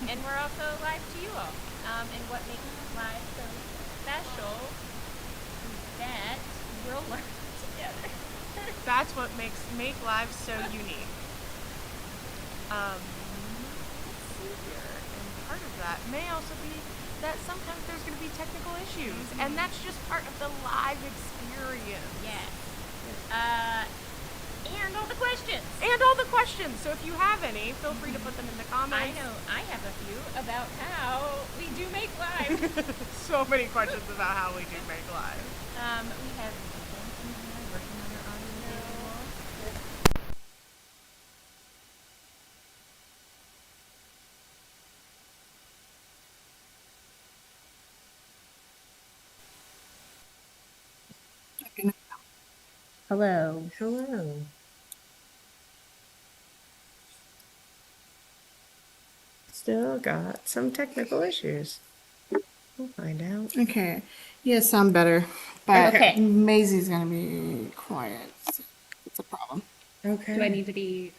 And we're also live to you all. And what makes live so special is that we'll learn together. That's what makes MAKElive so unique. Let's see here. And part of that may also be that sometimes there's going to be technical issues, and that's just part of the live experience. Yes. And all the questions. And all the questions. So if you have any, feel free to put them in the comments. I know I have a few about how we do make live. So many questions about how we do MAKElive. We have Jen and I working on our audio visual. Hello. Hello. Still got some technical issues. We'll find out. Okay. Yeah, sound better. But Okay. Maisie's gonna be quiet. So it's a problem. Okay. Do I need to be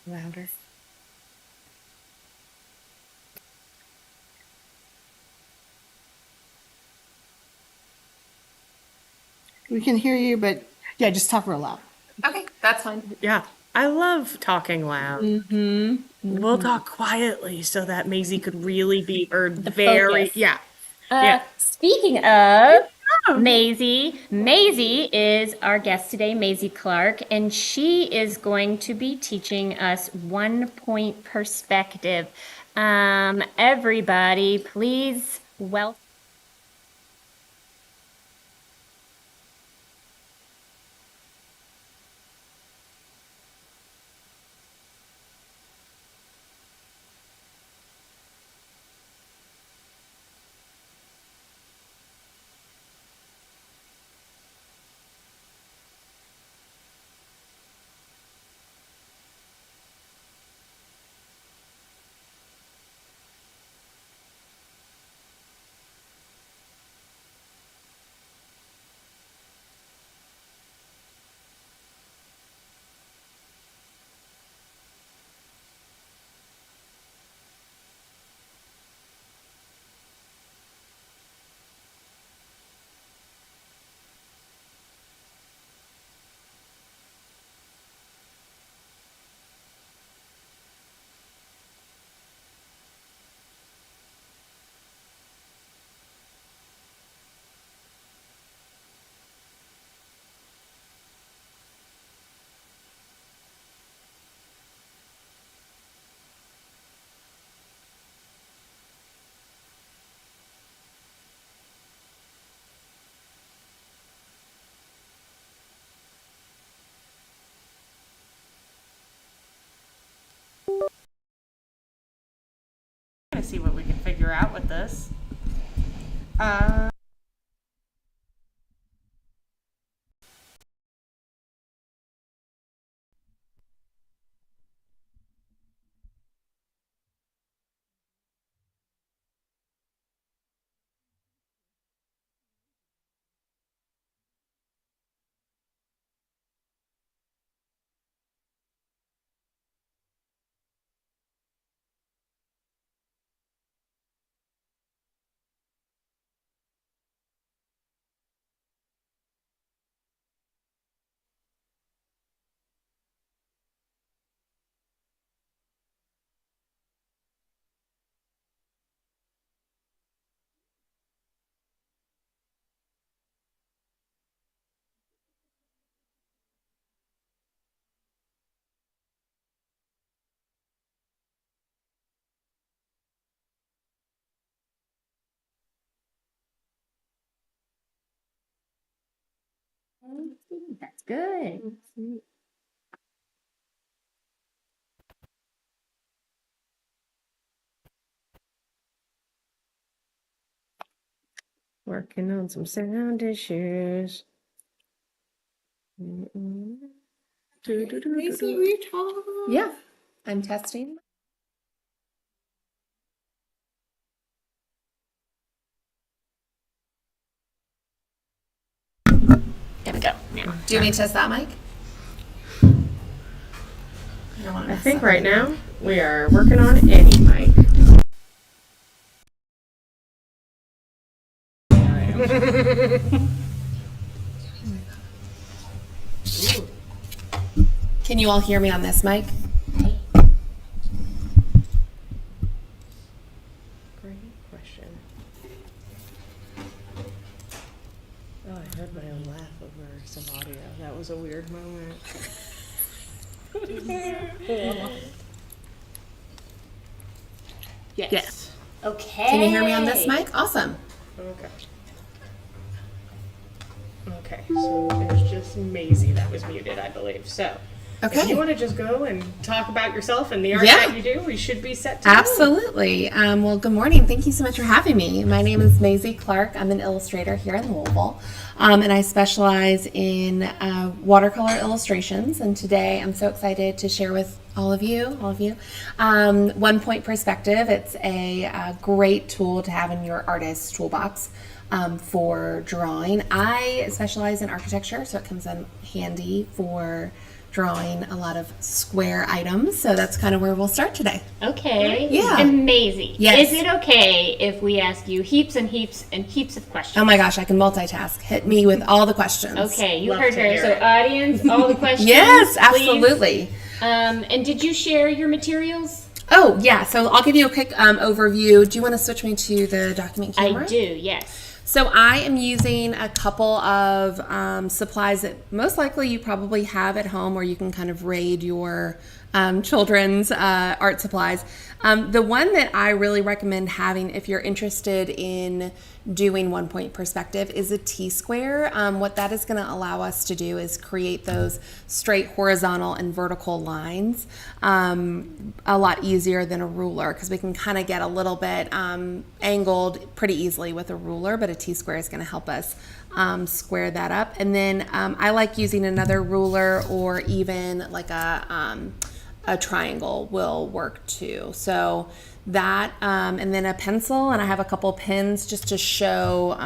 louder? We can hear you, but yeah, just talk real loud. Okay, that's fine. Yeah. I love talking loud. We'll talk quietly so that Maisie could really be heard very. focus. Yeah. Yeah. Speaking of Maizie, Maizie is our guest today, Maizie Clarke, and she is going to be teaching us 1-point perspective. Everybody, please welcome. Gonna see what we can figure out with this. That's good. Working on some sound issues. Maisie, will you talk? Yeah, I'm testing. There we go. Do you want me to test that mic? I think right now we are working on any mic. Can you all hear me on this mic? Great question. Oh, I heard my own laugh over some audio. That was a weird moment. Yes. Okay. Can you hear me on this mic? Awesome. Okay. Okay, so there's just Maizie that was muted, I believe. So, if Okay. you want to just go and talk about yourself and the art Yeah. that you do, we should be set to go. Absolutely. Well, good morning. Thank you so much for having me. My name is Maizie Clarke. I'm an illustrator here in Louisville, and I specialize in watercolor illustrations. And today, I'm so excited to share with all of you, 1 point perspective. It's a great tool to have in your artist's toolbox. For drawing. I specialize in architecture, so it comes in handy for drawing a lot of square items. So that's kind of where we'll start today. Okay. Yeah. Amazing. Yes. Is it okay if we ask you heaps and heaps and heaps of questions? Oh my gosh, I can multitask. Hit me with all the questions. Okay, you Love heard to her. hear So it. audience, all the questions. Yes, please. absolutely. And did you share your materials? Oh, yeah. So I'll give you a quick overview. Do you want to switch me to the document camera? I do, yes. So I am using a couple of supplies that most likely you probably have at home, or you can kind of raid your children's art supplies. The one that I really recommend having if you're interested in doing 1 point perspective is a T-square. What that is going to allow us to do is create those straight horizontal and vertical lines a lot easier than a ruler, because we can kind of get a little bit angled pretty easily with a ruler, but a T-square is going to help us square that up. And then I like using another ruler, or even like a triangle will work too. So that, and then a pencil, and I have a couple pins just to show,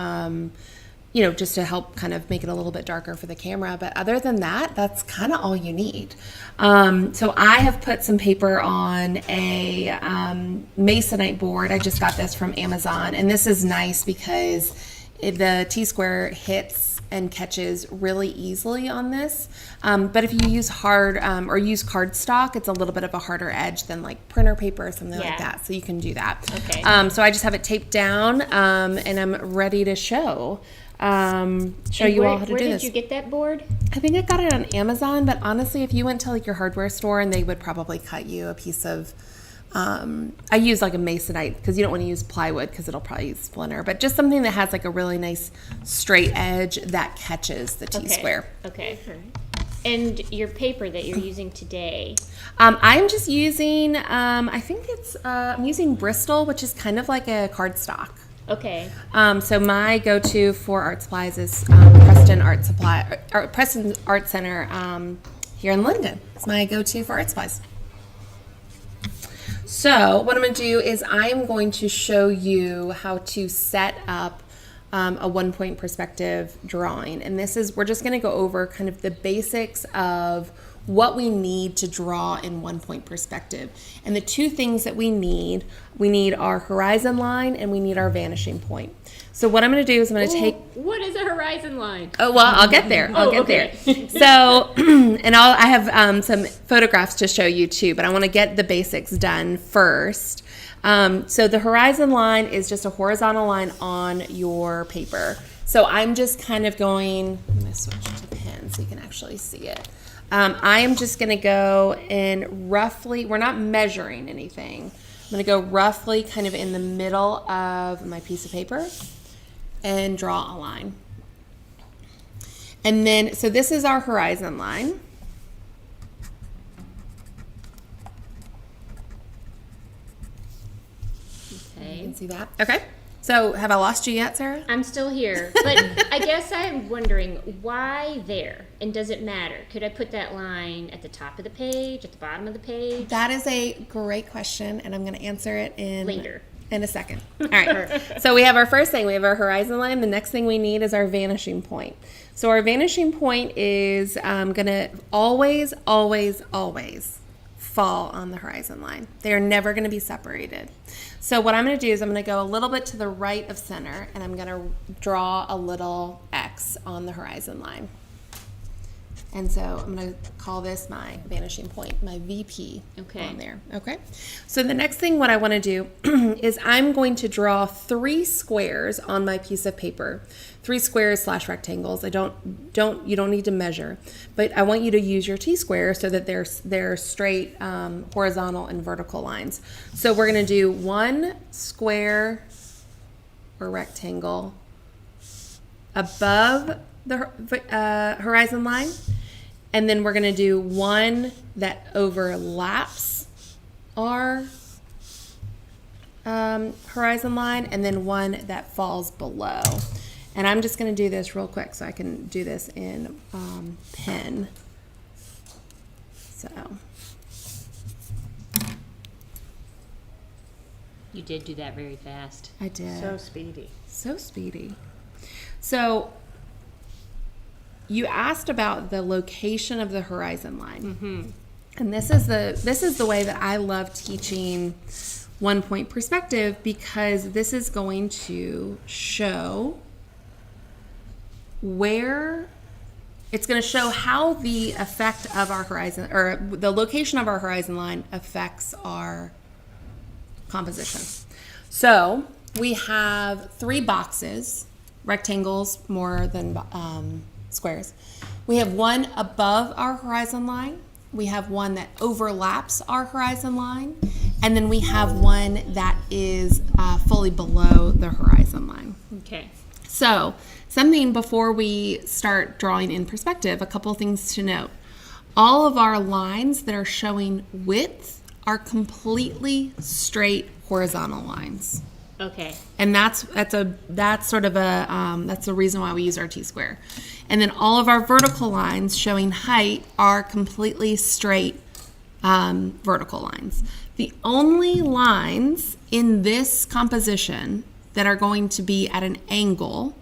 just to help kind of make it a little bit darker for the camera. But other than that, that's kind of all you need. So I have put some paper on a masonite board. I just got this from Amazon, and this is nice because the T-square hits and catches really easily on this. But if you use hard or use cardstock, it's a little bit of a harder edge than like printer paper or something like that. So you can do that. Okay. So I just have it taped down, and I'm ready to show you all how to do Where this. did you get that board? I think I got it on Amazon, but honestly, if you went to like your hardware store, and they would probably cut you a piece of, I use like a masonite, because you don't want to use plywood because it'll probably splinter, but just something that has like a really nice straight edge that catches the T-square. Okay. And your paper that you're using today? I'm just using, I think I'm using Bristol, which is kind of like a cardstock. Okay. So my go-to for art supplies is Preston Art Center here in London. It's my go-to for art supplies. So what I'm going to do is I'm going to show you how to set up a 1 point perspective drawing. And we're just going to go over kind of the basics of what we need to draw in 1 point perspective. And the two things that we need our horizon line, and we need our vanishing point. So what I'm going to do is I'm going to take... What is a horizon line? Oh, well, I'll get there. I'll get there. So, and I have some photographs to show you too, but I want to get the basics done first. So the horizon line is just a horizontal line on your paper. So I'm just kind of going, I'm going to switch to pen so you can actually see it. I am just going to go in roughly, we're not measuring anything. I'm going to go roughly kind of in the middle of my piece of paper and draw a line. And then, so this is our horizon line. Okay. You can see that. Okay. So have I lost you yet, Sarah? I'm still here, but I guess I'm wondering why there, and does it matter? Could I put that line at the top of the page, at the bottom of the page? That is a great question, and I'm going to answer it Later. in a second. All right. So we have our first thing. We have our horizon line. The next thing we need is our vanishing point. So our vanishing point is going to always fall on the horizon line. They are never going to be separated. So what I'm going to do is I'm going to go a little bit to the right of center, and I'm going to draw a little X on the horizon line. And so I'm going to call this my vanishing point, my VP on there. Okay. So the next thing what I want to do is I'm going to draw 3 squares on my piece of paper. 3 squares / rectangles. You don't need to measure, but I want you to use your T-square so that they're straight horizontal and vertical lines. So we're going to do 1 square or rectangle above the horizon line, and then we're going to do 1 that overlaps our horizon line, and then 1 that falls below. And I'm just going to do this real quick so I can do this in pen. So You did do that very fast. I did. So speedy. So speedy. So you asked about the location of the horizon line. Mm-hmm. And this is the way that I love teaching 1 point perspective, because this is going to show where it's going to show how the effect of our horizon, or the location of our horizon line, affects our composition. So we have 3 boxes, rectangles more than squares. We have 1 above our horizon line. We have 1 that overlaps our horizon line. And then we have 1 that is fully below the horizon line. Okay. So something before we start drawing in perspective, a couple things to note. All of our lines that are showing width are completely straight horizontal lines. Okay. And that's the reason why we use our T-square. And then all of our vertical lines showing height are completely straight vertical lines. The only lines in this composition that are going to be at an angle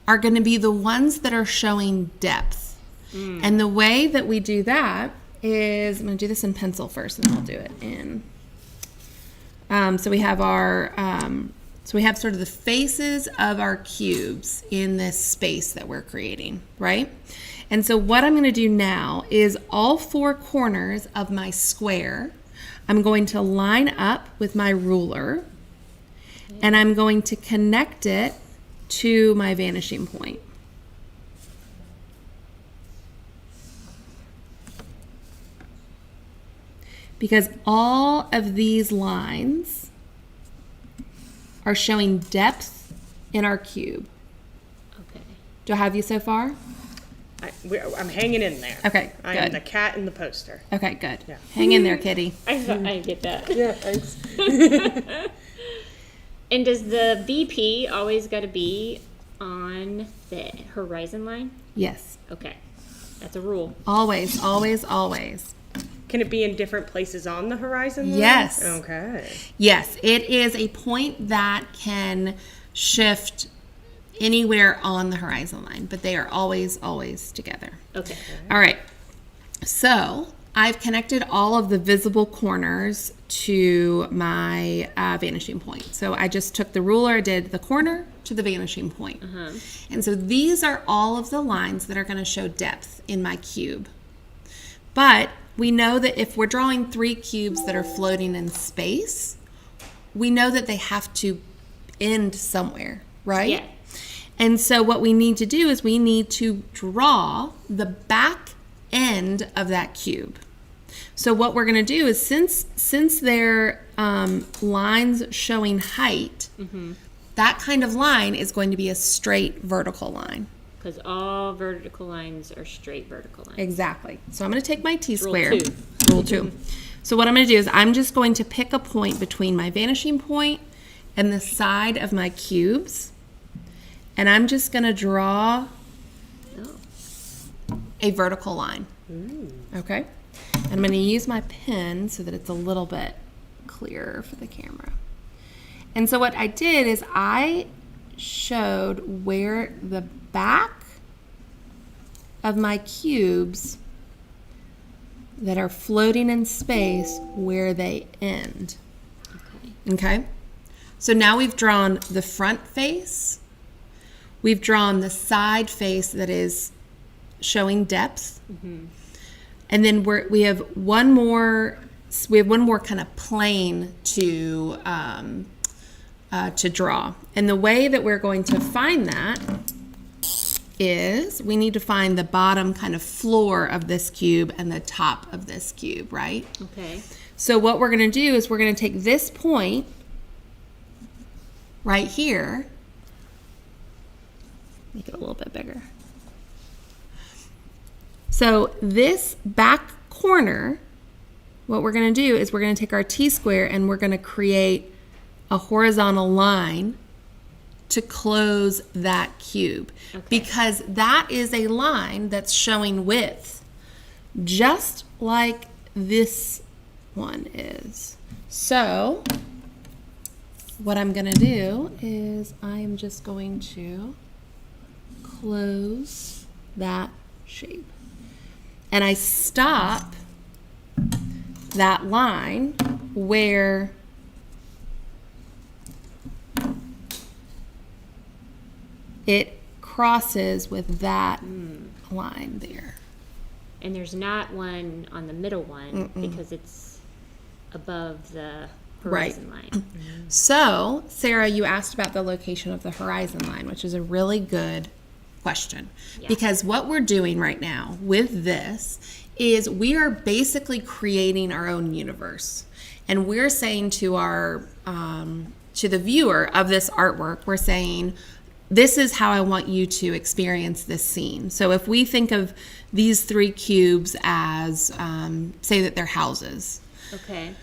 are going to be the ones that are showing depth. And the way that we do that is, I'm going to do this in pencil first, and then I'll do it in. So we have sort of the faces of our cubes in this space that we're creating, right? And so what I'm going to do now is all 4 corners of my square, I'm going to line up with my ruler, and I'm going to connect it to my vanishing point. Because all of these lines are showing depth in our cube. Okay. Do I have you so far? I'm hanging in there. Okay, I am good. the cat in the poster. Okay, good. Yeah. Hang in there, kitty. I get that. Yeah, thanks. And does the VP always got to be on the horizon line? Yes. Okay. That's a rule. Always, always, always. Can it be in different places on the horizon line? Yes. Okay. Yes, it is a point that can shift anywhere on the horizon line, but they are always, always together. Okay. All right. So I've connected all of the visible corners to my vanishing point. So I just took the ruler, did the corner to the vanishing point. And so these are all of the lines that are going to show depth in my cube. But we know that if we're drawing 3 cubes that are floating in space, we know that they have to end somewhere, right? Yeah. And so what we need to do is we need to draw the back end of that cube. So what we're going to do is, since they're lines showing height, that kind of line is going to be a straight vertical line. Because all vertical lines are straight vertical lines. Exactly. So I'm going to take my T-square. Rule 2. Rule 2. So what I'm going to do is I'm just going to pick a point between my vanishing point and the side of my cubes. And I'm just going to draw a vertical line. Okay? And I'm going to use my pen so that it's a little bit clearer for the camera. And so what I did is I showed where the back of my cubes that are floating in space where they end. Okay? So now we've drawn the front face. We've drawn the side face that is showing depth. And then we have one more kind of plane to draw. And the way that we're going to find that is we need to find the bottom kind of floor of this cube and the top of this cube, right? Okay. So what we're going to do is we're going to take this point right here, make it a little bit bigger. So this back corner, what we're going to do is we're going to take our T-square and we're going to create a horizontal line to close that cube, because that is a line that's showing width, just like this one is. So what I'm going to do is I am just going to close that shape. And I stop that line where it crosses with that line there. And there's not one on the middle one because it's above the horizon line. So, Sarah, you asked about the location of the horizon line, which is a really good question. Yeah. Because what we're doing right now with this is we are basically creating our own universe. And we're saying to our to the viewer of this artwork, we're saying, this is how I want you to experience this scene. So if we think of these 3 cubes as, say that they're houses. Okay.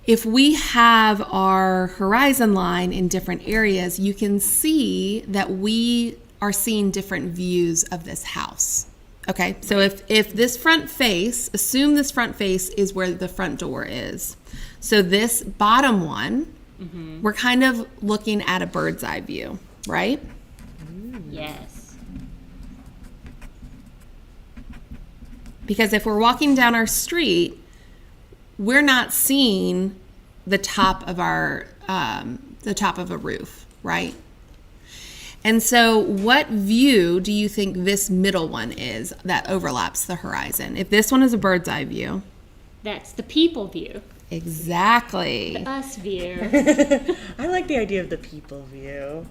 If we have our horizon line in different areas, you can see that we are seeing different views of this house. Okay, so if this front face, assume this front face is where the front door is. So this bottom one, we're kind of looking at a bird's eye view, right? Yes. Because if we're walking down our street, we're not seeing the top of our the top of a roof, right? And so what view do you think this middle one is that overlaps the horizon? If this one is a bird's eye view. That's the people view. Exactly. The us view. I like the idea of the people view.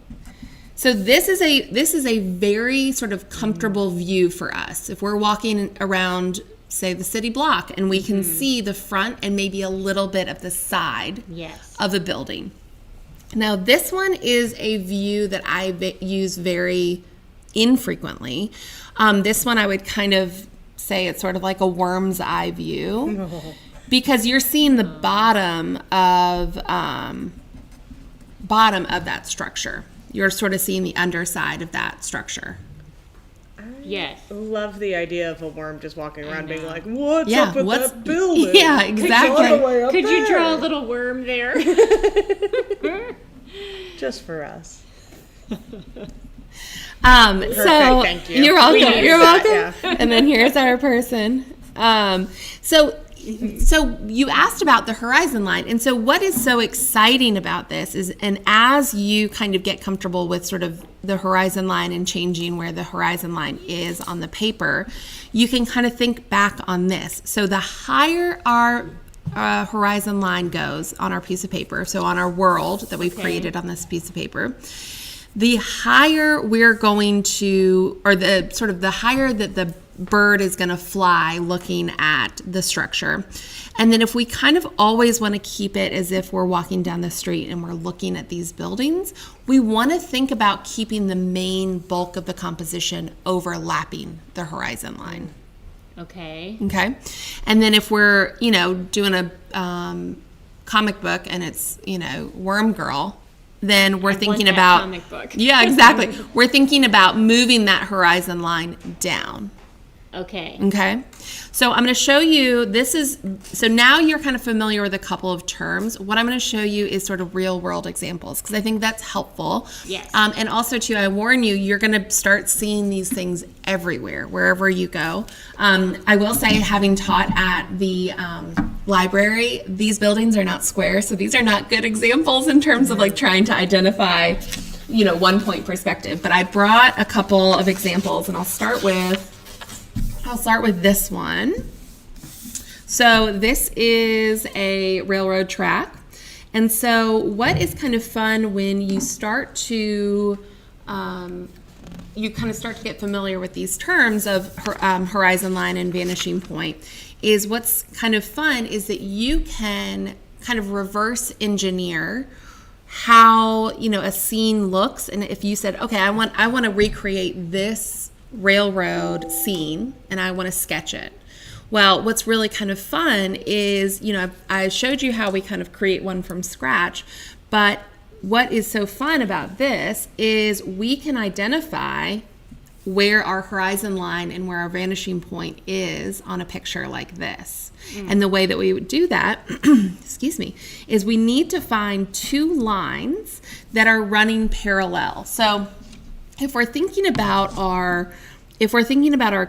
So this is a very sort of comfortable view for us. If we're walking around, say, the city block, and we can see the front and maybe a little bit of the side Yes. of a building. Now, this one is a view that I use very infrequently. This one I would kind of say it's sort of like a worm's eye view, because you're seeing the bottom of that structure. You're sort of seeing the underside of that structure. Yes. Love the idea of a worm just walking around being like, what's Yeah, up with what's- that building? yeah, It's exactly. all the way up Could you there." draw a little worm there? Just for us. So thank you. you're welcome. We needed You're that, welcome. And then here's our person. So you asked about the horizon line, and so what is so exciting about this is, and as you kind of get comfortable with sort of the horizon line and changing where the horizon line is on the paper, you can kind of think back on this. So the higher our horizon line goes on our piece of paper, so on our world that we've created on this piece of paper, the higher we're going to, or the sort of the higher that the bird is going to fly looking at the structure. And then if we kind of always want to keep it as if we're walking down the street and we're looking at these buildings, we want to think about keeping the main bulk of the composition overlapping the horizon line. Okay. Okay. And then if we're, doing a comic book and it's, Worm Girl, then we're thinking that about comic book. Yeah, exactly. We're thinking about moving that horizon line down. Okay. Okay. So I'm going to show you, so now you're kind of familiar with a couple of terms. What I'm going to show you is sort of real world examples because I think that's helpful. Yes. And also too, I warn you, you're going to start seeing these things everywhere, wherever you go. I will say, having taught at the library, these buildings are not square. So these are not good examples in terms of like trying to identify, one point perspective. But I brought a couple of examples and I'll start with this one. So this is a railroad track. And so what is kind of fun when you start to, get familiar with these terms of horizon line and vanishing point, is what's kind of fun is that you can kind of reverse engineer how, a scene looks. And if you said, okay, I want to recreate this railroad scene and I want to sketch it. Well, what's really kind of fun is, I showed you how we kind of create one from scratch, but what is so fun about this is we can identify where our horizon line and where our vanishing point is on a picture like this. And the way that we would do that, excuse me, is we need to find two lines that are running parallel. So if we're thinking about our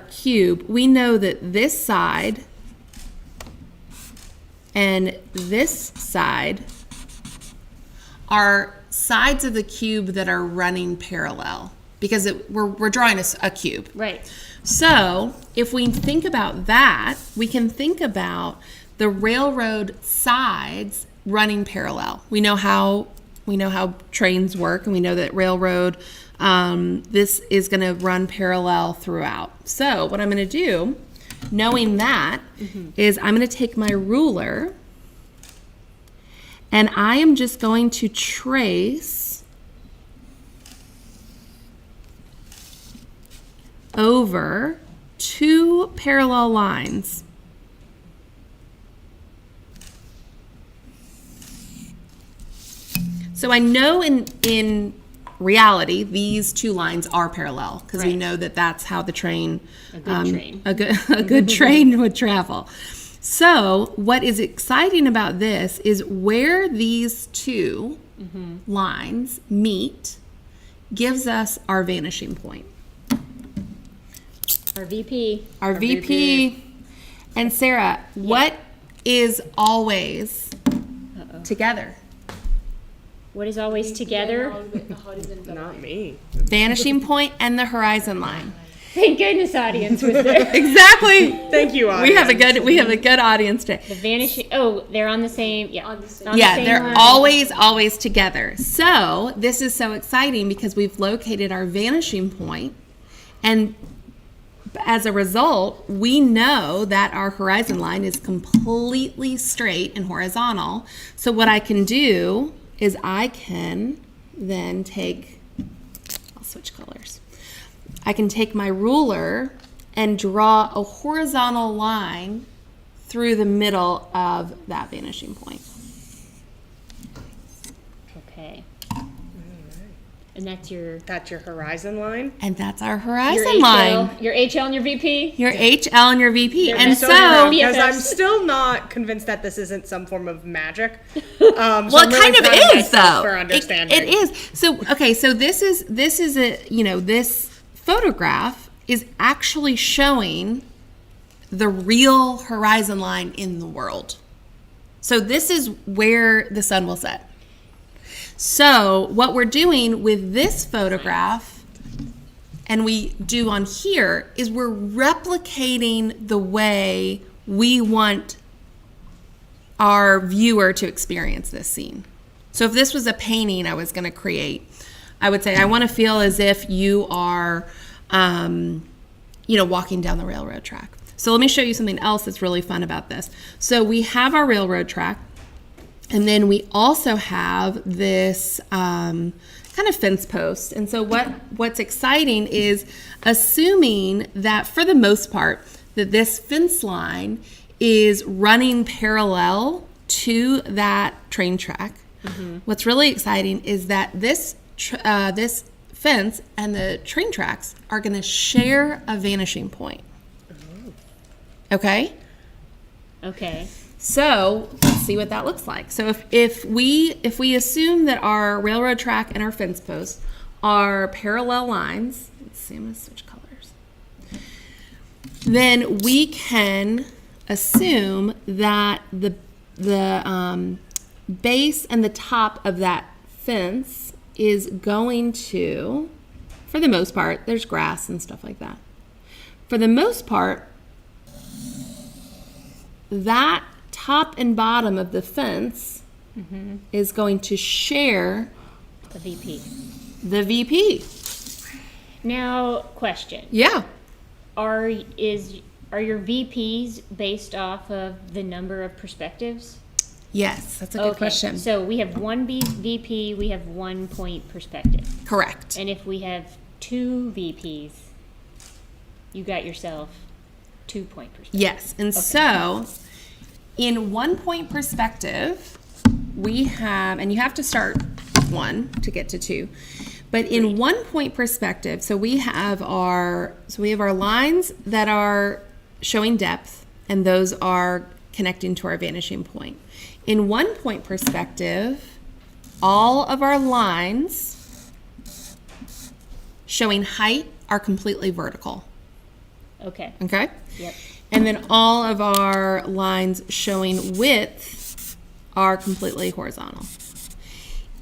cube, we know that this side and this side are sides of the cube that are running parallel because we're drawing a cube. Right. So if we think about that, we can think about the railroad sides running parallel. We know how trains work, and we know that railroad, this is going to run parallel throughout. So what I'm going to do, knowing that, is I'm going to take my ruler and I am just going to trace over two parallel lines. So I know in reality these two lines are parallel because we know that that's how the train, a good train would travel. So what is exciting about this is where these two lines meet gives us our vanishing point. Our VP. Our VP. And Sarah, what is always together? What is always together? Not me. Vanishing point and the horizon line. Thank goodness audience was there. Exactly. Thank you, audience. We have a good audience today. The vanishing, they're on the same, on the same They're line. always together. So this is so exciting because we've located our vanishing point, and as a result, we know that our horizon line is completely straight and horizontal. So what I can do is I can then I'll switch colors. I can take my ruler and draw a horizontal line through the middle of that vanishing point. Okay. And that's your horizon line. And that's our your horizon line. Your HL and your VP. Your HL and your VP. And so so, Because I'm BFFs. still not convinced that this isn't some form of magic. well, it kind of is though. For understanding. It is. So, okay, so this is this photograph is actually showing the real horizon line in the world. So this is where the sun will set. So what we're doing with this photograph, and we do on here, is we're replicating the way we want our viewer to experience this scene. So if this was a painting I was going to create, I would say I want to feel as if you are, walking down the railroad track. So let me show you something else that's really fun about this. So we have our railroad track. And then we also have this kind of fence post. And so what's exciting is assuming that for the most part that this fence line is running parallel to that train track. What's really exciting is that this fence and the train tracks are going to share a vanishing point. Okay? Okay. So let's see what that looks like. So if we assume that our railroad track and our fence posts are parallel lines, let's see, I'm going to switch colors. Then we can assume that the base and the top of that fence is going to, for the most part, there's grass and stuff like that. For the most part, that top and bottom of the fence is going to share The VP. the VP. Now, question. Yeah. Are your VPs based off of the number of perspectives? Yes, that's a good question. So we have one VP, we have 1 point perspective. Correct. And if we have two VPs, you got yourself 2 point perspective. Yes. And so in 1 point perspective, we have, and you have to start with 1 to get to 2. But in 1 point perspective, so we have our lines that are showing depth, and those are connecting to our vanishing point. In 1 point perspective, all of our lines showing height are completely vertical. Okay. Okay? Yep. And then all of our lines showing width are completely horizontal.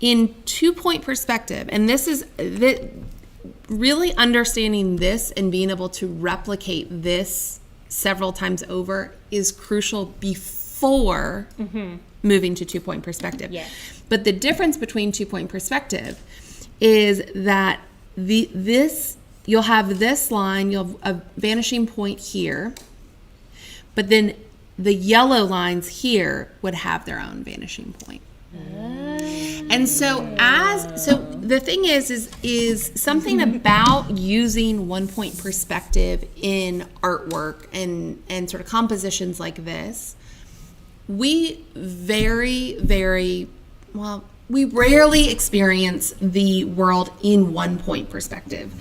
In 2 point perspective, and this is really understanding this and being able to replicate this several times over is crucial before moving to 2 point perspective. Yes. But the difference between 2 point perspective is that you'll have this line, you'll have a vanishing point here, but then the yellow lines here would have their own vanishing point. And so the thing is something about using 1 point perspective in artwork and sort of compositions like this. We we rarely experience the world in 1 point perspective.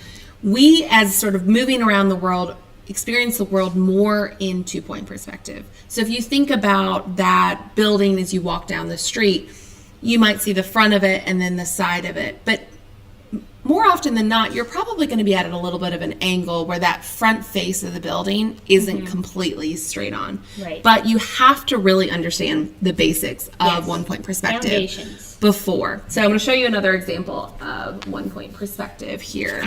We, as sort of moving around the world, experience the world more in 2 point perspective. So if you think about that building as you walk down the street, you might see the front of it and then the side of it. But more often than not, you're probably going to be at a little bit of an angle where that front face of the building isn't completely straight on. Right. But you have to really understand the basics of Yes. 1 point perspective Foundations. before. So I'm going to show you another example of 1 point perspective here.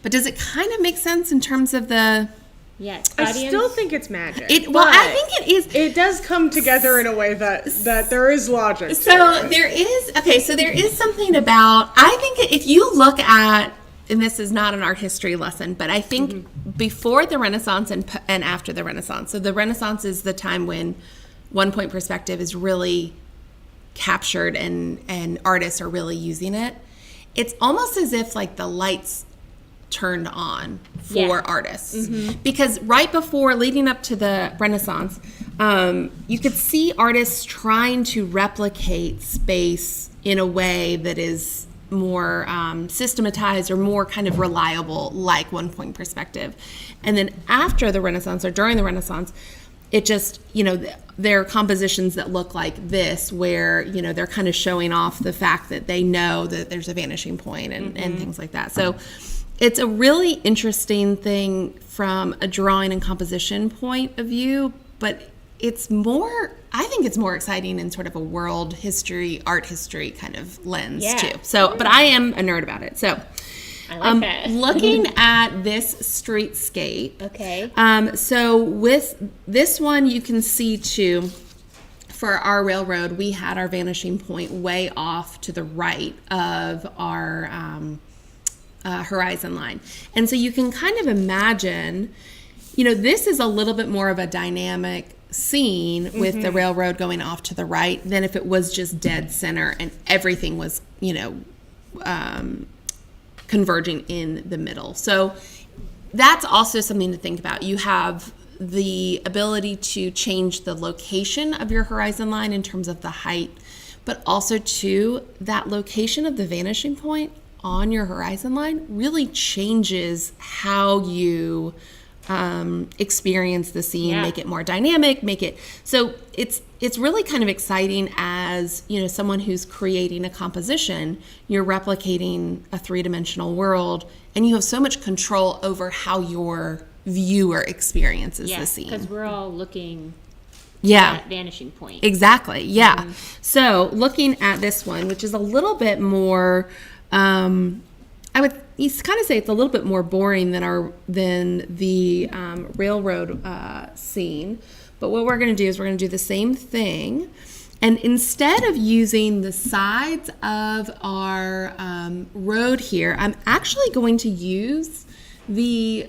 But does it kind of make sense in terms of the... Yes. I Audience. still think it's magic. I but think it is. It does come together in a way that there is logic. to So it. there is something about, I think if you look at, and this is not an art history lesson, but I think before the Renaissance and after the Renaissance, so the Renaissance is the time when 1 point perspective is really captured and artists are really using it. It's almost as if like the lights turned on for Yeah. artists, because right before, leading up to the Renaissance, you could see artists trying to replicate space in a way that is more systematized or more kind of reliable, like 1 point perspective. And then after the Renaissance or during the Renaissance, it just, there are compositions that look like this, where, they're kind of showing off the fact that they know that there's a vanishing point and things like that. So it's a really interesting thing from a drawing and composition point of view, but I think it's more exciting in sort of a world history, art history kind of lens Yeah. too. So, but I am a nerd about it. So, I like that. looking at this streetscape. Okay. So with this one, you can see too, for our railroad, we had our vanishing point way off to the right of our horizon line. And so you can kind of imagine, this is a little bit more of a dynamic scene with the railroad going off to the right than if it was just dead center and everything was, converging in the middle. So that's also something to think about. You have the ability to change the location of your horizon line in terms of the height, but also too, that location of the vanishing point on your horizon line really changes how you experience the scene, Yeah. make it more dynamic, make it so it's really kind of exciting as, you know, someone who's creating a composition. You're replicating a three-dimensional world, and you have so much control over how your viewer experiences Yeah, the scene. because we're all looking Yeah. at vanishing point. Exactly. Yeah. So looking at this one, which is a little bit more, I would kind of say it's a little bit more boring than the railroad scene. But what we're going to do is we're going to do the same thing. And instead of using the sides of our road here, I'm actually going to use the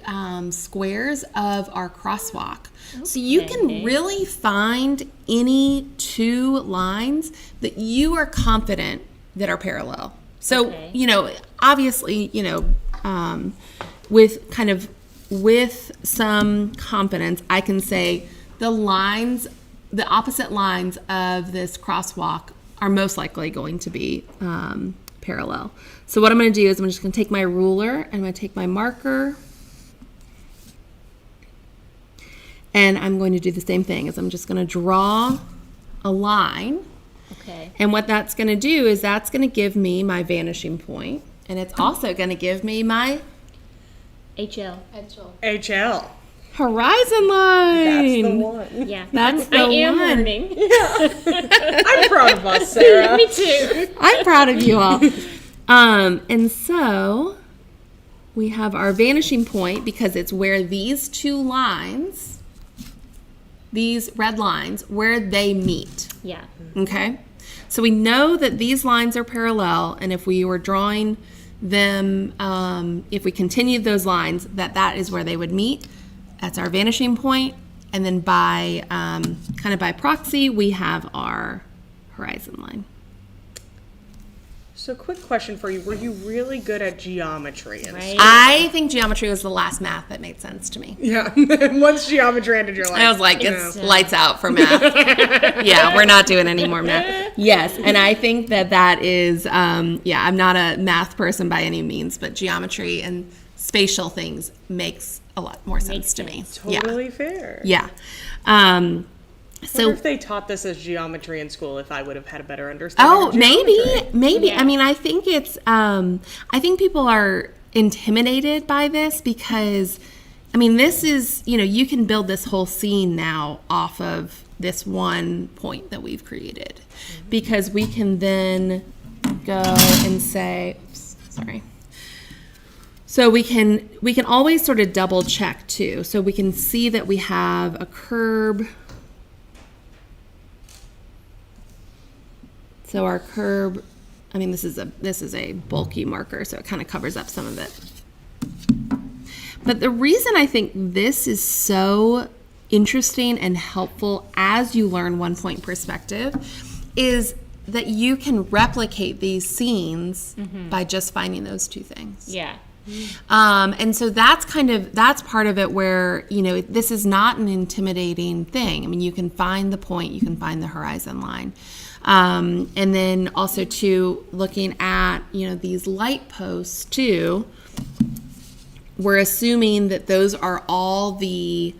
squares of our crosswalk. So you can Okay. really find any two lines that you are confident that are parallel. So, Okay. you know, obviously, you know, with some confidence, I can say the opposite lines of this crosswalk are most likely going to be parallel. So what I'm going to do is I'm just going to take my ruler and I'm going to take my marker, and I'm going to do the same thing. Is I'm just going to draw a line, Okay. and what that's going to do is that's going to give me my vanishing point, and it's also going to give me my HL. HL. horizon line. That's the one. Yeah. That's the I am one. learning. I'm proud of us, Sarah. Me too. I'm proud of you all. And so we have our vanishing point because it's where these two lines, these red lines, where they meet. Yeah. Okay? So we know that these lines are parallel, and if we were drawing them, if we continued those lines, that is where they would meet. That's our vanishing point. And then by kind of by proxy, we have our horizon line. So, quick question for you. Were you really good at geometry? Right. I think geometry was the last math that made sense to me. Yeah. Once geometry ended, you're like, I was like, it's lights out for math. Yeah, we're not doing any more math. Yes, and I think that is, I'm not a math person by any means, but geometry and spatial things makes a lot more sense to me. totally fair. Yeah. I So, wonder if they taught this as geometry in school, if I would have had a better understanding. oh, of geometry. maybe. Yeah. I mean, I think it's, I think people are intimidated by this because, I mean, this is, you know, you can build this whole scene now off of this one point that we've created, because we can then go and say, oops, sorry. So we can always sort of double check too. So we can see that we have a curb. So our curb, I mean, this is a bulky marker, so it kind of covers up some of it. But the reason I think this is so interesting and helpful as you learn one-point perspective is that you can replicate these scenes by just finding those two things. Yeah. And so that's part of it where, you know, this is not an intimidating thing. I mean, you can find the point, you can find the horizon line. And then also too, looking at, you know, these light posts too, we're assuming that those are all the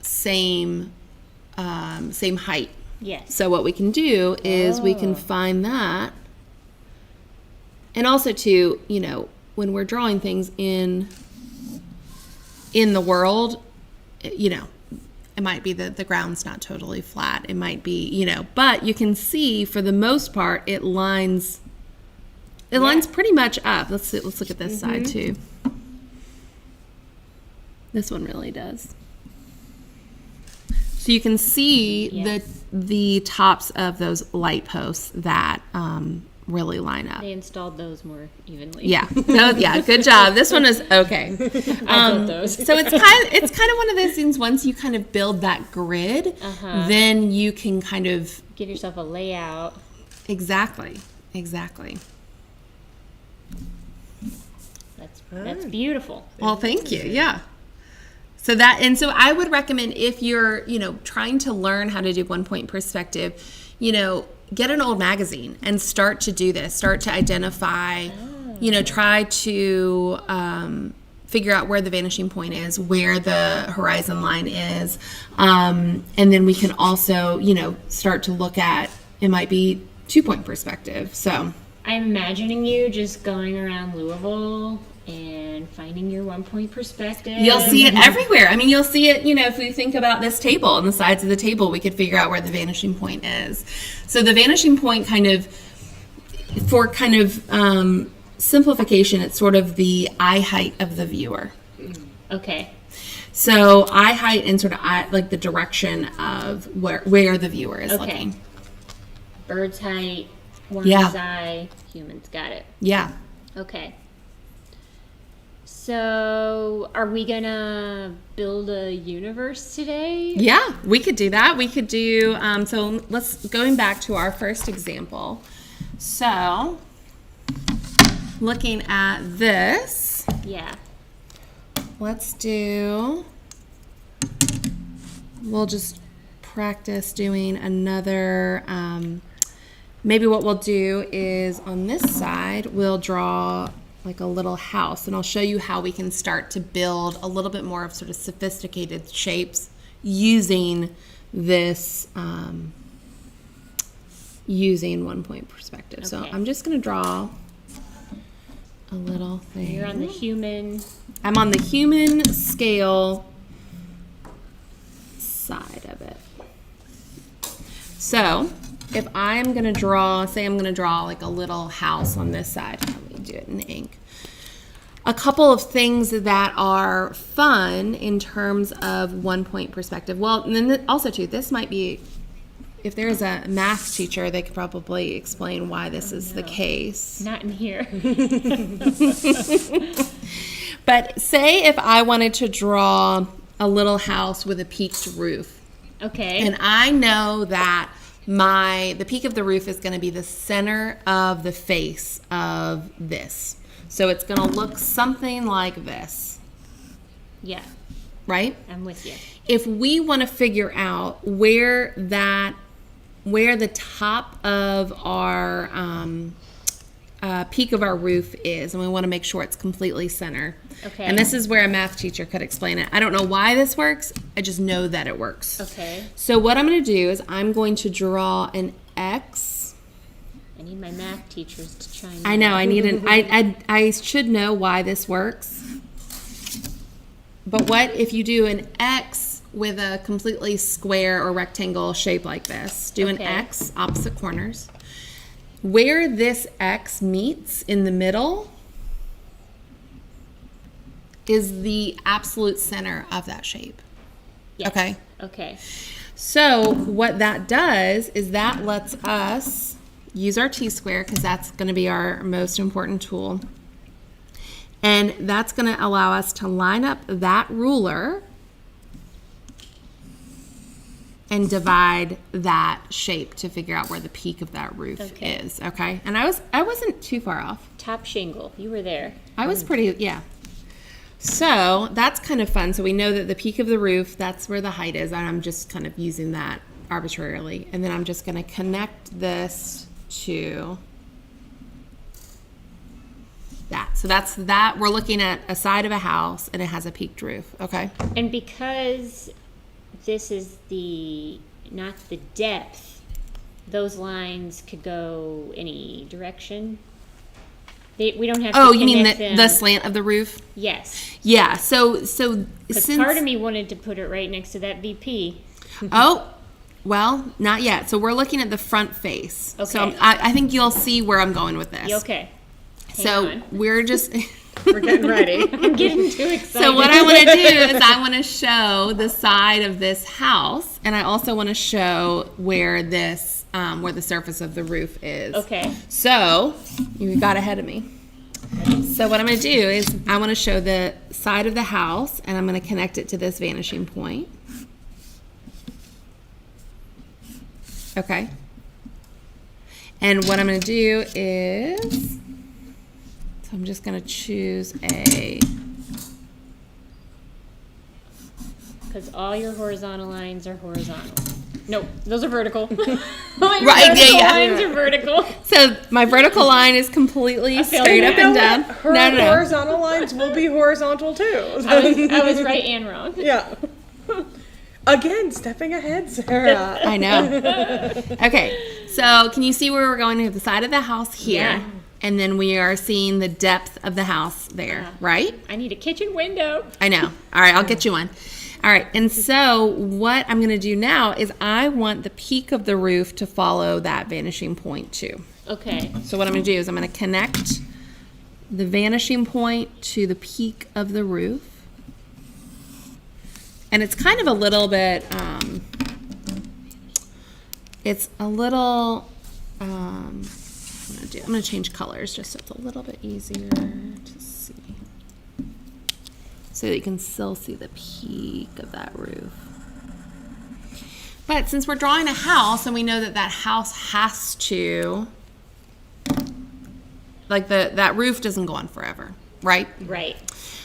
same height. Yes. So what we can do is we can find that. And also too, you know, when we're drawing things in the world, you know, it might be that the ground's not totally flat. It might be, you know, but you can see for the most part it lines pretty much up. Let's look at this side too. This one really does. So you can see Yes. the tops of those light posts that really line up. They installed those more evenly. Yeah. Good job. This one is okay. I built those. So it's kind of one of those things. Once you kind of build that grid, then you can kind of Give yourself a layout. exactly. That's beautiful. Well, thank you. Yeah. So I would recommend, if you're, you know, trying to learn how to do one-point perspective, you know, get an old magazine and start to do this. Start to identify, you know, try to figure out where the vanishing point is, where the horizon line is. And then we can also, start to look at, it might be 2-point perspective. So I'm imagining you just going around Louisville and finding your 1-point perspective. you'll see it everywhere. I mean, you'll see it, if we think about this table and the sides of the table, we could figure out where the vanishing point is. So the vanishing point simplification, it's sort of the eye height of the viewer. Okay. So eye height and sort of like the direction of where the viewer is Okay. looking. Bird's height, worm's Yeah. eye, humans. Got it. Yeah. Okay. So, are we gonna build a universe today? Yeah, we could do that. We could do, so going back to our first example. So, looking at this, Yeah. we'll just practice doing another, maybe what we'll do is on this side, we'll draw like a little house, and I'll show you how we can start to build a little bit more of sort of sophisticated shapes using this, using 1-point perspective. So Okay. I'm just going to draw a little thing. You're on the human. I'm on the human scale side of it. So if I'm going to draw, say I'm going to draw like a little house on this side. Let me do it in ink. A couple of things that are fun in terms of 1-point perspective. Well, and then also too, this might be, if there's a math teacher, they could probably explain why this is the case. Not in here. But say if I wanted to draw a little house with a peaked roof, Okay. and I know that the peak of the roof is going to be the center of the face of this. So it's going to look something like this, Yeah, right? I'm with you. If we want to figure out where the top of our peak of our roof is, and we want to make sure it's completely center. Okay. And this is where a math teacher could explain it. I don't know why this works. I just know that it works. Okay. So what I'm going to do is I'm going to draw an X. I need my math teachers to chime in. I know I need I should know why this works. But what if you do an X with a completely square or rectangle shape like this? Do an Okay. X, opposite corners. Where this X meets in the middle is the absolute center of that shape. Yes. Okay. Okay. So what that does is that lets us use our T-square, because that's going to be our most important tool. And that's going to allow us to line up that ruler and divide that shape to figure out where the peak of that roof Okay. is. Okay. And I wasn't too far off. Top shingle. You were there. I was pretty, yeah. So that's kind of fun. So we know that the peak of the roof, that's where the height is. And I'm just kind of using that arbitrarily. And then I'm just going to connect this to that. So that's that. We're looking at a side of a house and it has a peaked roof. Okay. And because this is not the depth, those lines could go any direction. We don't have to Oh, you mean connect them. the slant of the roof? Yes. Yeah. So Because since part of me wanted to put it right next to that VP. Oh, well, not yet. So we're looking at the front face. So Okay. I think you'll see where I'm going with this. Okay. Hang So on. we're just. We're getting ready. I'm getting too excited. So what I want to do is I want to show the side of this house, and I also want to show where where the surface of the roof is. Okay. So you got ahead of me. So what I'm going to do is I want to show the side of the house, and I'm going to connect it to this vanishing point. Okay. And what I'm going to do is, so I'm just going to choose Because all your horizontal lines are horizontal. No, those are vertical. Right, yeah. Lines are vertical. So my vertical line is completely straight up and down. Her No. horizontal lines will be horizontal too. I was right and wrong. Yeah. Again, stepping ahead, Sarah. I know. Okay, so can you see where we're going to the side of the house here? Yeah. And then we are seeing the depth of the house there, right? I need a kitchen window. I know. All right, I'll get you one. All right, and so what I'm going to do now is I want the peak of the roof to follow that vanishing point too. Okay. So what I'm going to do is I'm going to connect the vanishing point to the peak of the roof. And it's kind of a little bit, it's a little, I'm going to change colors just so it's a little bit easier to see. So that you can still see the peak of that roof. But since we're drawing a house and we know that that house has to, like that roof doesn't go on forever, right? Right.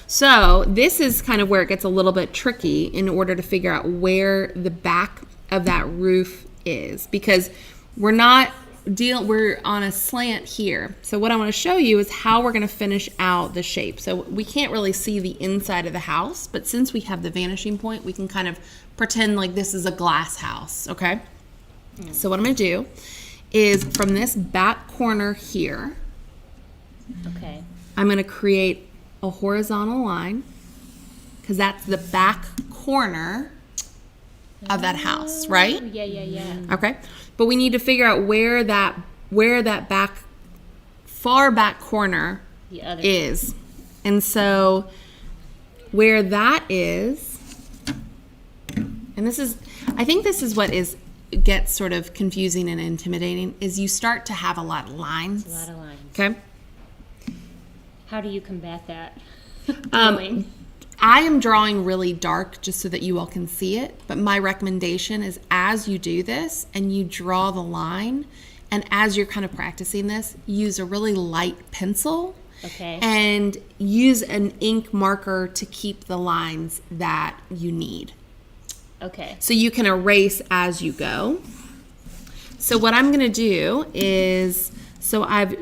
So this is kind of where it gets a little bit tricky in order to figure out where the back of that roof is, because we're on a slant here. So what I want to show you is how we're going to finish out the shape. So we can't really see the inside of the house, but since we have the vanishing point, we can kind of pretend like this is a glass house, okay? So what I'm going to do is from this back corner here, Okay. I'm going to create a horizontal line because that's the back corner of that house, right? Yeah. Okay. But we need to figure out where that far back corner The other. is. And so where that is, and I think this is what gets sort of confusing and intimidating, is you start to have a lot of lines. A lot of lines. Okay. How do you combat that? I am drawing really dark just so that you all can see it, but my recommendation is as you do this and you draw the line, and as you're kind of practicing this, use a really light pencil. Okay. And use an ink marker to keep the lines that you need. Okay. So you can erase as you go. So what I'm going to do is, so I've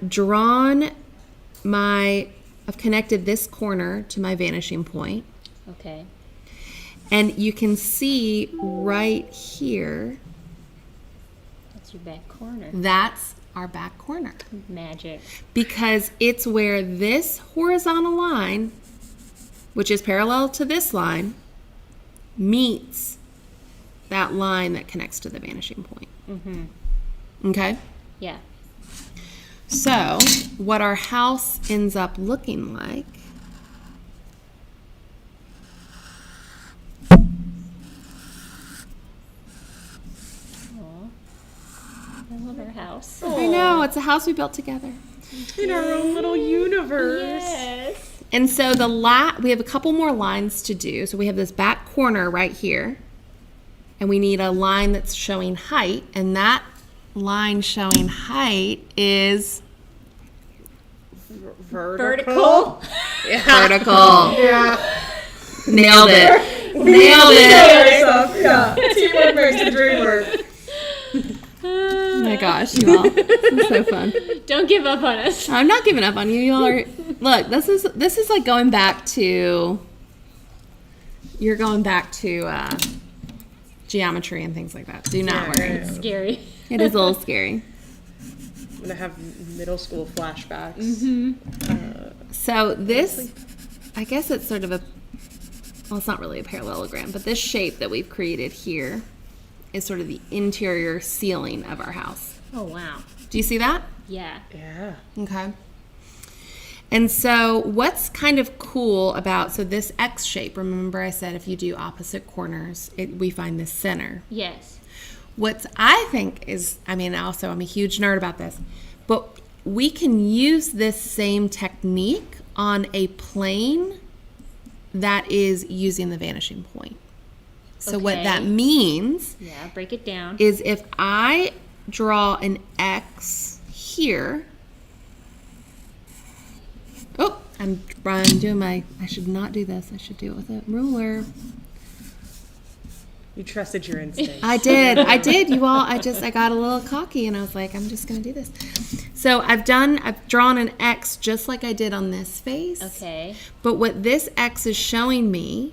connected this corner to my vanishing point. Okay. And you can see right here, That's your back corner. that's our back corner. Magic. Because it's where this horizontal line, which is parallel to this line, meets that line that connects to the vanishing point. Mm-hmm. Okay? Yeah. So, what our house ends up looking like I love our house. I know, it's a house we built together. In our own little universe. Yes. And so we have a couple more lines to do. So we have this back corner right here. And we need a line that's showing height. And that line showing height is Vertical. vertical. Yeah. Nailed it. Nailed it. Yeah. Teamwork makes the dream work. Oh my gosh, you all. This is so fun. Don't give up on us. I'm not giving up on you. Y'all are, look, this is like going back to, you're going back to geometry and things like that. Do not worry. It's scary. It is a little scary. I'm gonna have middle school flashbacks. Mm-hmm. So this, I guess it's sort of well, it's not really a parallelogram, but this shape that we've created here is sort of the interior ceiling of our house. Oh, wow. Do you see that? Yeah. Yeah. Okay. And so what's kind of cool about, so this X shape, remember I said if you do opposite corners, we find the center. Yes. What I think is, also I'm a huge nerd about this, but we can use this same technique on a plane that is using the vanishing point. So what Okay. that means Yeah, break it down. is if I draw an X here, I'm doing I should not do this. I should do it with a ruler. You trusted your instincts. I did. You all, I got a little cocky and I was like, I'm just going to do this. So I've drawn an X just like I did on this face. Okay. But what this X is showing me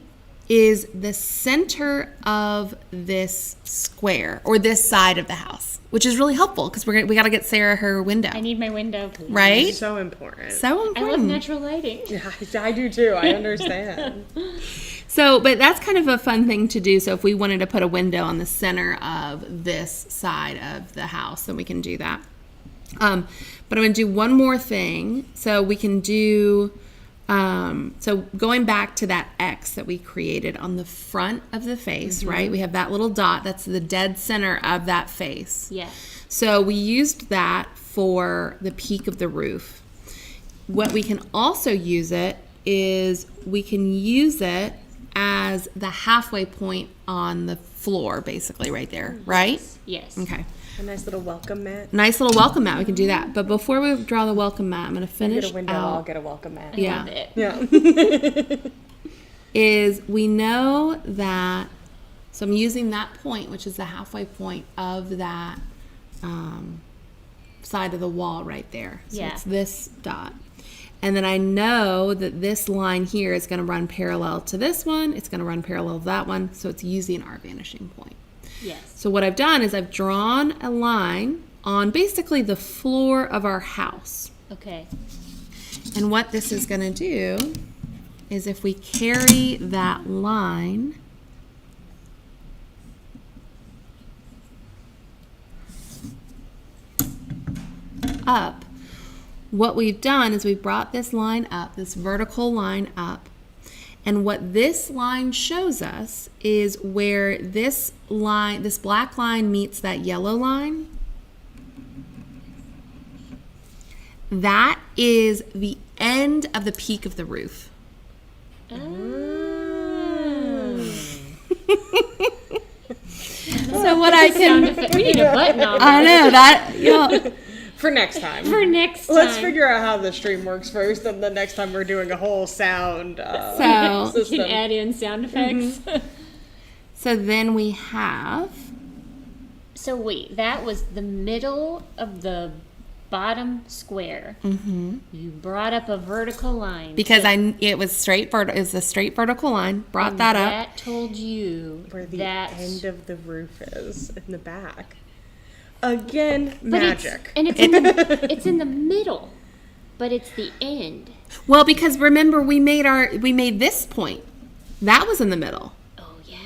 is the center of this square or this side of the house, which is really helpful because we got to get Sarah her window. I need my window, please. Right? So important. So important. I love natural lighting. Yeah, I do too. I understand. So, but that's kind of a fun thing to do. So if we wanted to put a window on the center of this side of the house, then we can do that. But I'm going to do one more thing. So we can do, so going back to that X that we created on the front of the face, right? We have that little dot. That's the dead center of that face. Yes. So we used that for the peak of the roof. What we can also use it is we can use it as the halfway point on the floor, basically right there, right? Yes. Okay. A nice little welcome mat. Nice little welcome mat. We can do that. But before we draw the welcome mat, I'm going to finish Get a window, I'll out. get a welcome mat. I Yeah. love it. Yeah. Is we know that, so I'm using that point, which is the halfway point of that side of the wall right there. So Yeah. it's this dot. And then I know that this line here is going to run parallel to this one. It's going to run parallel to that one. So it's using our vanishing point. Yes. So what I've done is I've drawn a line on basically the floor of our house. Okay. And what this is going to do is if we carry that line up, what we've done is we've brought this line up, this vertical line up, and what this line shows us is where this line, this black line meets that yellow line. That is the end of the peak of the roof. So what I Sound can, effect. We need a button on I know that, you know, For next time. for next time. Let's figure out how the stream works first, and the next time we're doing a whole sound So- You system. can add in sound effects. so then we have, So wait, that was the middle of the bottom square. Mm-hmm. You brought up a vertical line. because it was a straight vertical line, brought that up. That told you Where the that end of the roof is in the back. Again, but magic. it's in the middle, but it's the end. Well, because remember we made this point. That was in the middle. Oh yeah.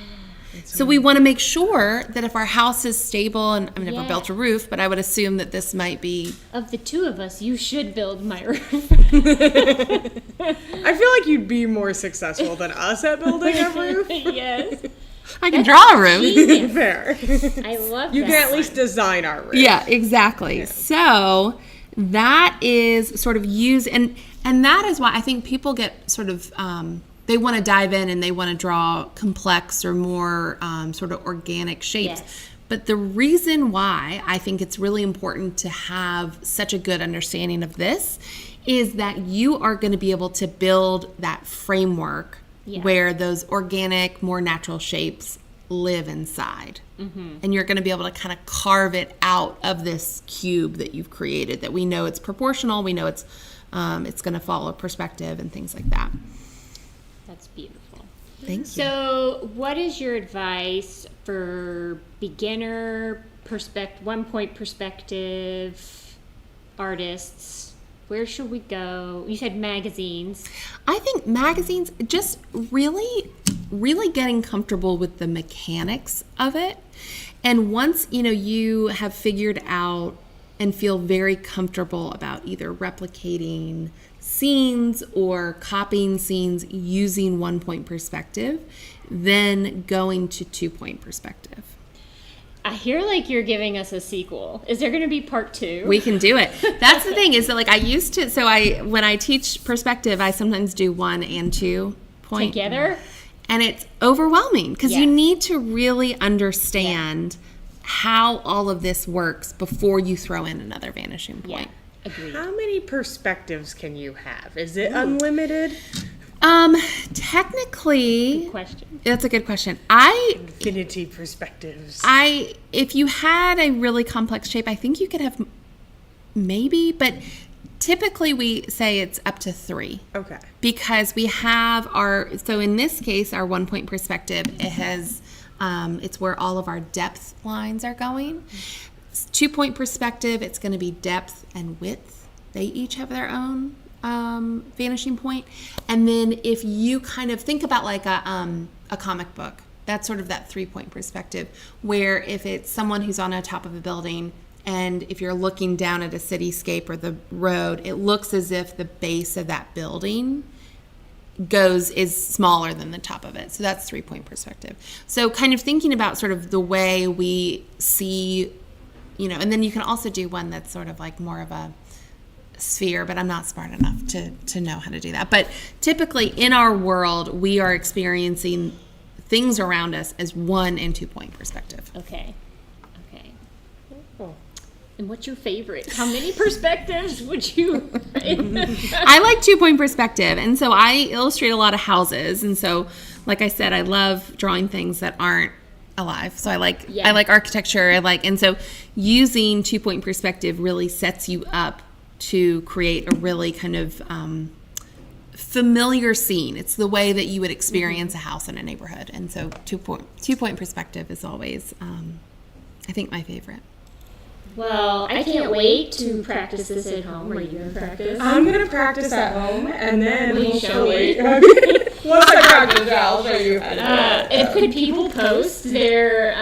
So we want to make sure that if our house is stable, and I've never Yeah. built a roof, but I would assume that this might be. Of the two of us, you should build my roof. I feel like you'd be more successful than us at building a roof. Yes. I can draw a roof. Genius. Fair. I love You that. can at least design our roof. Yeah, exactly. So that is sort of used, and that is why I think people get sort of they want to dive in and they want to draw complex or more sort of organic shapes. Yes. But the reason why I think it's really important to have such a good understanding of this is that you are going to be able to build that framework Yeah. where those organic, more natural shapes live inside. And you're going to be able to kind of carve it out of this cube that you've created, that we know it's proportional, we know it's going to follow perspective and things like that. That's beautiful. Thank you. So, what is your advice for beginner 1-point perspective artists? Where should we go? You said magazines. I think magazines, just really getting comfortable with the mechanics of it. And once, you have figured out and feel very comfortable about either replicating scenes or copying scenes using 1-point perspective, then going to 2-point perspective. I hear like you're giving us a sequel. Is there going to be part 2? We can do it. That's the thing is that like I used to, when I teach perspective, I sometimes do 1 and 2 point. Together? And it's overwhelming because you Yes. need to really understand how all of this works before you throw in another vanishing Yeah. point. Agreed. How many perspectives can you have? Is it unlimited? Technically, Good question. that's a good question. Infinity perspectives. If you had a really complex shape, I think you could have maybe, but typically we say it's up to 3. Okay. Because we have so in this case, our 1 point perspective, it has, it's where all of our depth lines are going. 2 point perspective, it's going to be depth and width. They each have their own vanishing point. And then if you kind of think about like a comic book, that's sort of that 3 point perspective, where if it's someone who's on the top of a building, and if you're looking down at a cityscape or the road, it looks as if the base of that building is smaller than the top of it. So that's 3 point perspective. So kind of thinking about sort of the way we see, and then you can also do one that's sort of like more of a sphere, but I'm not smart enough to know how to do that. But typically in our world, we are experiencing things around us as 1 and 2 point perspective. Okay. Oh. And what's your favorite? How many perspectives would you? I like 2 point perspective, and so I illustrate a lot of houses, and so like I said, I love drawing things that aren't alive. So I like architecture. And so using 2 point perspective really sets you up to create a really kind of familiar scene. It's the way that you would experience a house in a neighborhood, and so 2 point perspective is always, I think, my favorite. Well, I can't wait to practice this at home. Are you going to practice? I'm going to practice at home, and then Will you show me? Once I practice, I'll show you. And could people post their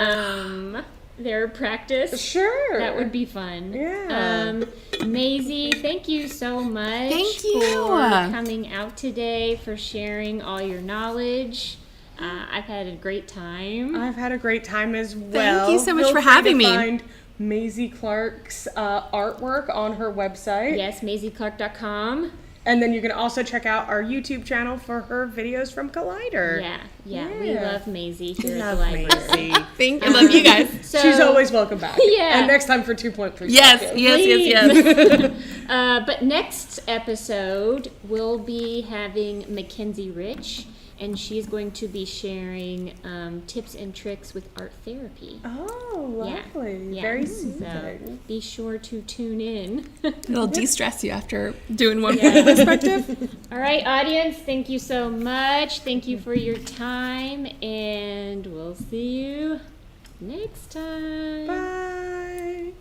practice? Sure. That would be fun. Yeah. Maizie, thank you so much Thank you. for coming out today, for sharing all your knowledge. I've had a great time. I've had a great time as well. Thank you so much Feel for free to having me. Find Maizie Clarke's artwork on her website. Yes, MaizieClarke.com. And then you can also check out our YouTube channel for her videos from Collider. Yeah. We love Maizie here at the Love library. Maizie. Thank you. Love you guys. So, She's always welcome back. Yeah. And next time for 2 point perspective. Yes. But next episode, we'll be having Mackenzie Rich, and she's going to be sharing tips and tricks with art therapy. Oh, lovely. Yeah. Very So soothing. be sure to tune in. It'll de-stress you after doing 1 point perspective. All right, audience, thank you so much. Thank you for your time, and we'll see you next time. Bye.